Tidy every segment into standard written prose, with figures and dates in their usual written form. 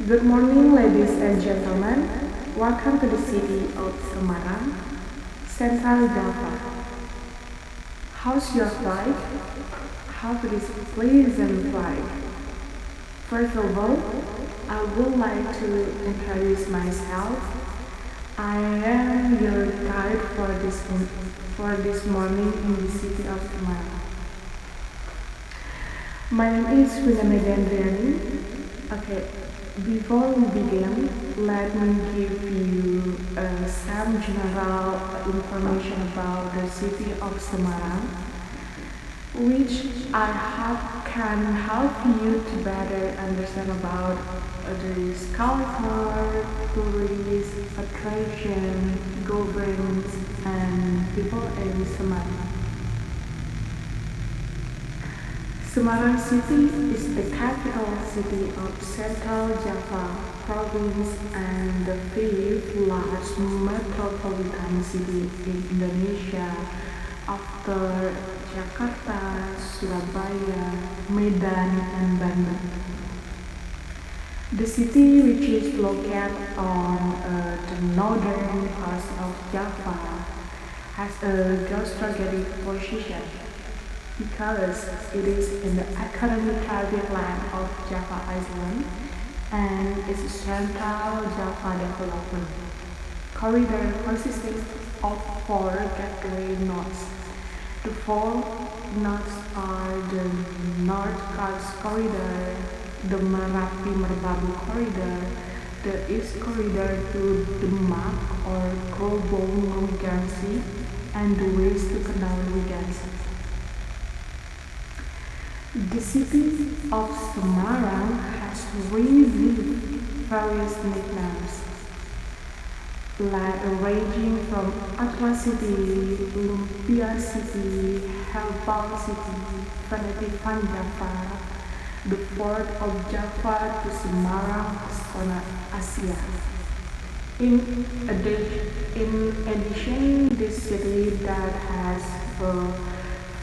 Good morning, ladies and gentlemen. Welcome to the city of Semarang, Central Java. How's your flight? How it is pleasant flight? First of all, I would like to introduce myself. I am your guide for this morning in the city of Semarang. My name is Medy. Okay, before we begin, let me give you some general information about the city of Semarang, which I hope can help you to better understand about the culture, tourist attraction, governance, and people in Semarang. Semarang City is the capital city of Central Java province and the fifth largest metropolitan city in Indonesia after Jakarta, Surabaya, Medan, and Bandung. The city, which is located on the northern part of Java, has a geostrategic position because it is in the economic target land of Java Island and is Central Java Development Corridor consisting of four gateway nodes. The four nodes are the North Coast Corridor, the Merapi-Merbabu Corridor, the East Corridor to Demak or Grobong Regency, and the West to Kendal Regency. The city of Semarang has received various nicknames, ranging from Aqua City, Lumpia City, Herbal City, Penitivan Java, the Port of Java to Semarang, Zona Asia. In addition, this city that has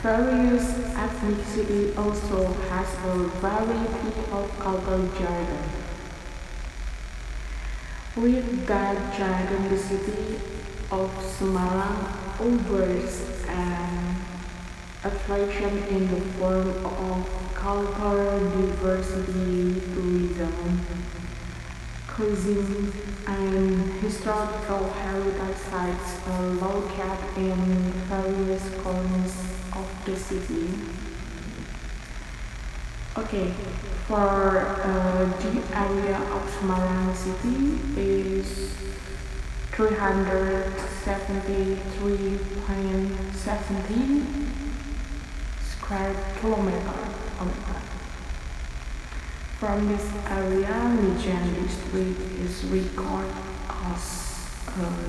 various ethnicity also has a variety of cultural jargon. With that jargon, the city of Semarang offers an attraction in the form of cultural diversity, tourism, cuisine, and historical heritage sites are located in various corners of the city. Okay, for the area of Semarang city is 373.70 square kilometer. From this area, Mijan district is recorded as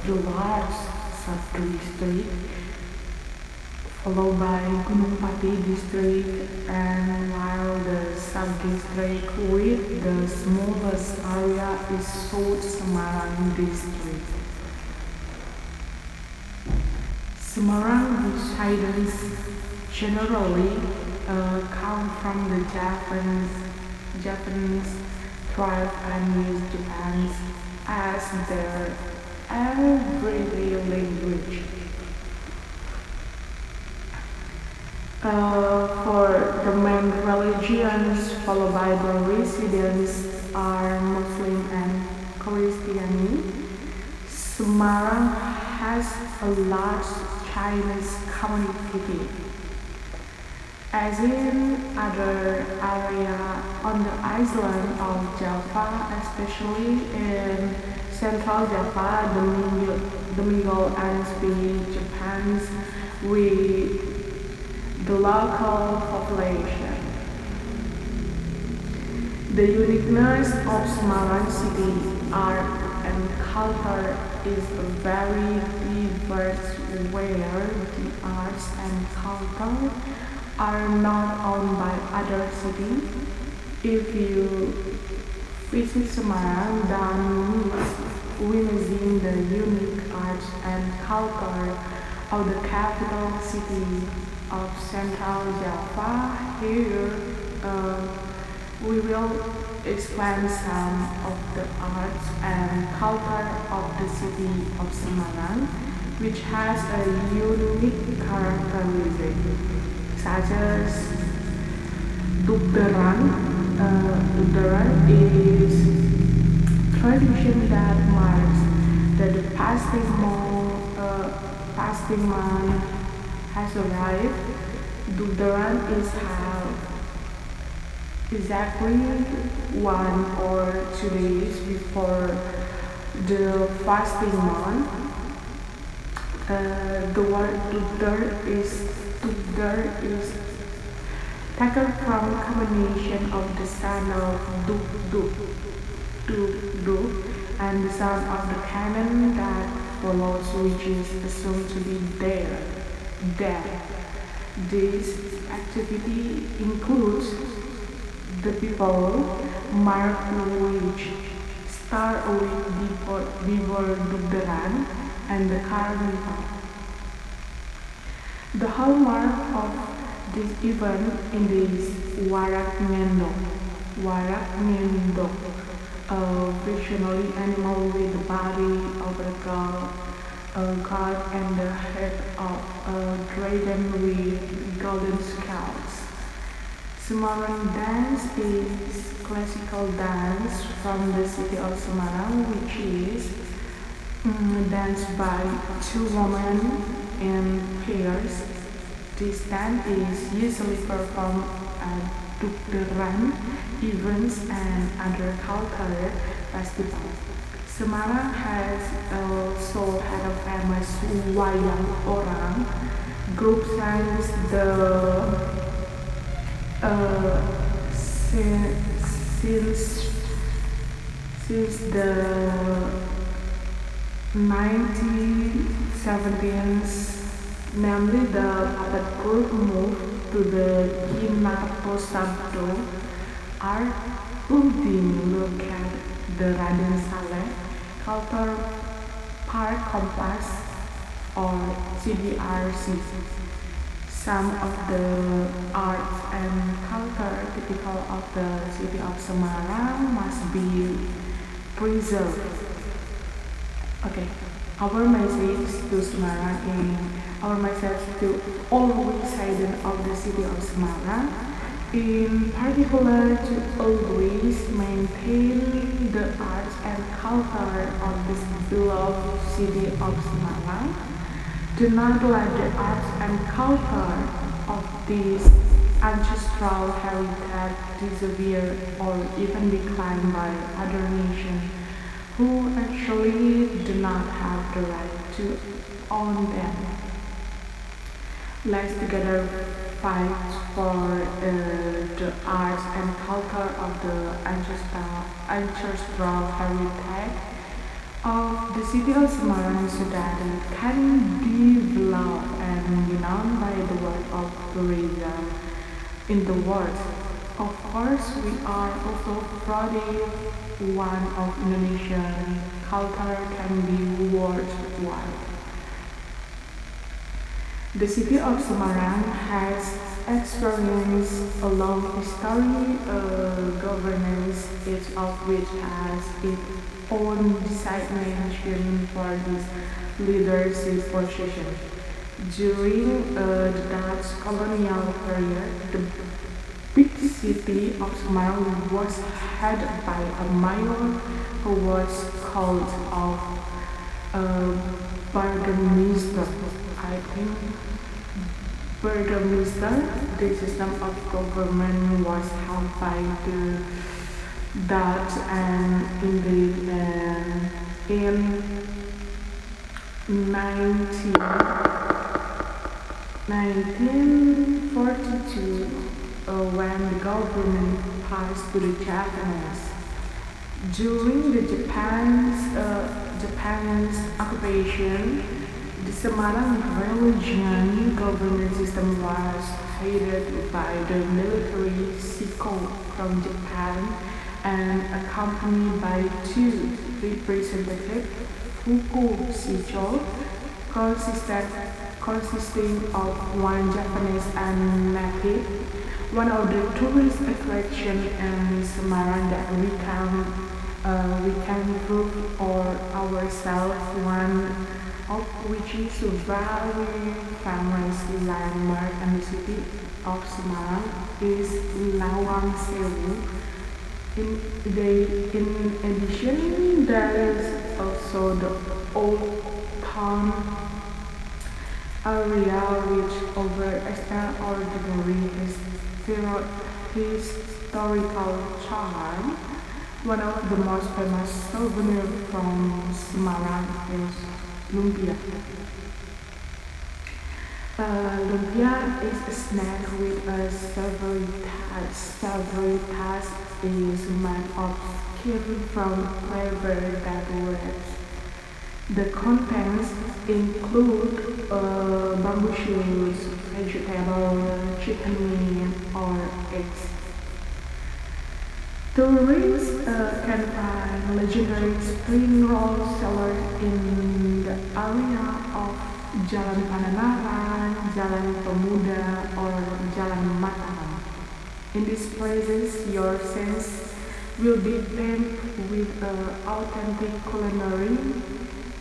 the largest sub-district, followed by Gunung Pati district, and while the sub-district with the smallest area is South Semarang district. Semarang residents generally come from the Japanese tribe and use Japanese as their everyday language. For the main religions followed by the residents are Muslim and Christianity. Semarang has a large Chinese community. As in other areas on the island of Java, especially in Central Java, the middle and speak Japanese with the local population. The uniqueness of Semarang city art and culture is very diverse, where the arts and culture are not owned by other cities. If you visit Semarang, then witnessing the unique arts and culture of the capital city of Central Java. Here we will explain some of the arts and culture of the city of Semarang, which has a unique characteristic, such as Dugderan. Dugderan is tradition that marks that the fasting month has arrived. Dugderan is held exactly 1 or 2 days before the fasting month. The word Dugder is taken from a combination of the sound of dug, and the sound of the cannon that follows, which is assumed to be dead. This activity includes the people mark which start a week before Dugderan and the carnival. The hallmark of this event is Warak Nendo, a fictionally animal with the body of a god and the head of a dragon with golden scales. Semarang dance is classical dance from the city of Semarang, which is danced by two women in pairs. This dance is usually performed at Dugderan events and other cultural festivals. Semarang has also had a famous wayang orang group uh, since since the 1970s, namely the puppet group moved to the Kinaposabdo art building located the Raden Saleh Culture Park Complex or CDRC. Some of the arts and culture typical of the city of Semarang must be preserved. Okay, our message to Semarang is our message to all residents of the city of Semarang, in particular to always maintain the arts and culture of this beloved city of Semarang. Do not let the arts and culture of this ancestral heritage disappear or even decline by other nations who actually do not have the right to own them. Let's together fight for the arts and culture of the ancestral heritage of the city of Semarang so that it can be beloved and renowned by the world of tourism in the world. Of course, we are also proud if one of Indonesian culture can be worldwide. The city of Semarang has experienced a long history governance, each of which has its own designation for this leadership position. During the Dutch colonial period, the big city of Semarang was headed by a mayor who was called a burgomaster. I think burgomaster. The system of government was held by the Dutch and in 1942 when the government passed to the Japanese. During the Japanese occupation, the Semarang region government system was headed by the military Siko from Japan and accompanied by two representatives, Fuku Shicho, consisting of one Japanese and native, One of the tourist attractions in Semarang that we can prove or ourselves, one of which is a very famous landmark in the city of Semarang is Lawang Sewu. In addition, there is also the old town area which over extraordinary historical charm. One of the most famous souvenirs from Semarang is lumpia. Lumpia is a snack with a savory taste. Savory taste is made of skin from flavor that works. The contents include bamboo shoots, vegetable, chicken meat, or eggs. Tourists can find legendary spring roll sellers in the area of Jalan Pananaran, Jalan Pemuda, or Jalan Mataram. In these places, your sense will be painted with authentic culinary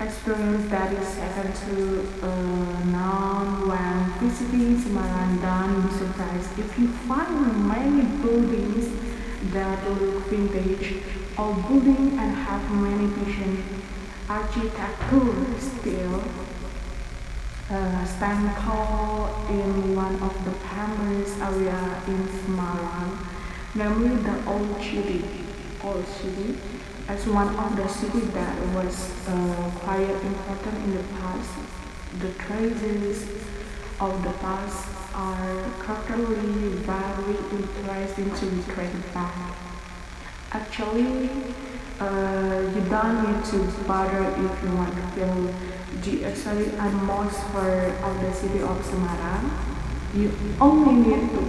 experience that is second to none when visiting Semarang. Don't be surprised if you find many buildings that look vintage or building and have many vision architecture still stand tall in one of the famous area in Semarang, namely the Old City. Old City as one of the cities that was quite important in the past. The traces of the past are currently very interesting to be traced back. Actually, you don't need to bother if you want to feel the actual atmosphere of the city of Semarang. You only need to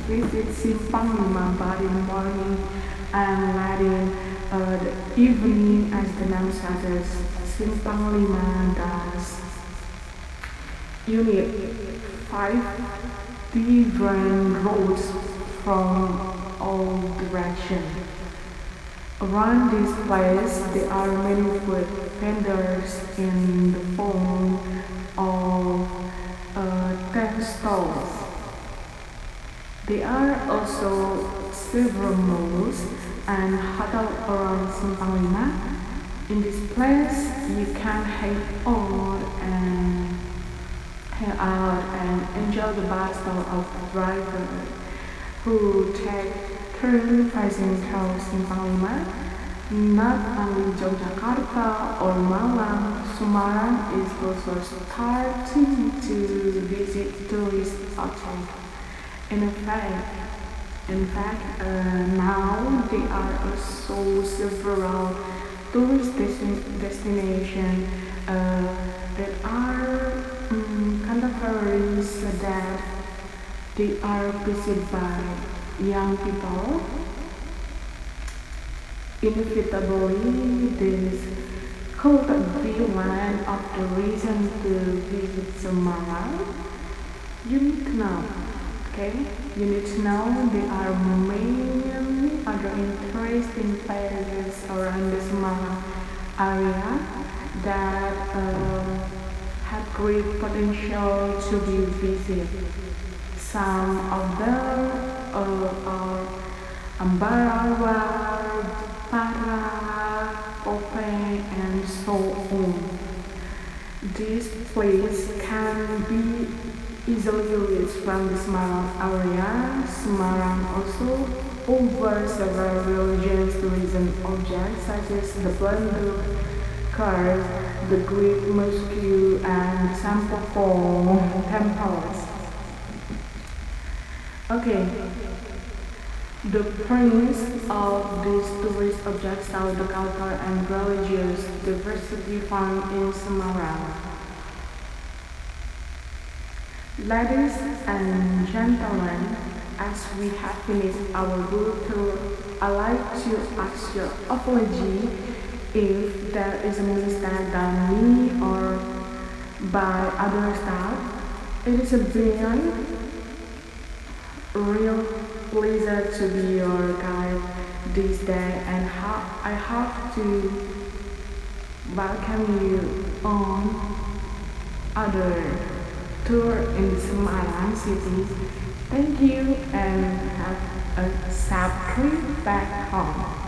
visit Simpang Lima by the morning and let in the evening as the name suggests. Simpang Lima does. You need 5 different roads from all directions. Around this place, there are many food vendors in the form of tent stalls. There are also several malls and hotels around Simpang Lima. In this place, you can hang out and enjoy the bustle of drivers who take turns passing through Simpang Lima. Not only Yogyakarta or Malang, Semarang is also starting to visit tourist outside. In fact, now there are also several tourist destinations that are contemporary so that they are visited by young people. Inevitably, this could be one of the reasons to visit Semarang. You need to know, okay? You need to know there are many other interesting places around the Semarang area that have great potential to be visited. Some of them are Ambarawa, Para, Pope, and so on. This place can be easily reached from the Semarang area. Semarang also offers several religious tourism objects such as the Bandung Cars, the Great Mosque, and Sampokong temples. Okay. The prince of these tourist objects are the cultural and religious diversity found in Semarang. Ladies and gentlemen, as we have finished our world tour, I'd like to ask your apology if there is a mistake done me or by other staff. It is a brilliant real pleasure to be your guide this day, and I hope to welcome you on other tour in Semarang city. Thank you and have a safe trip back home.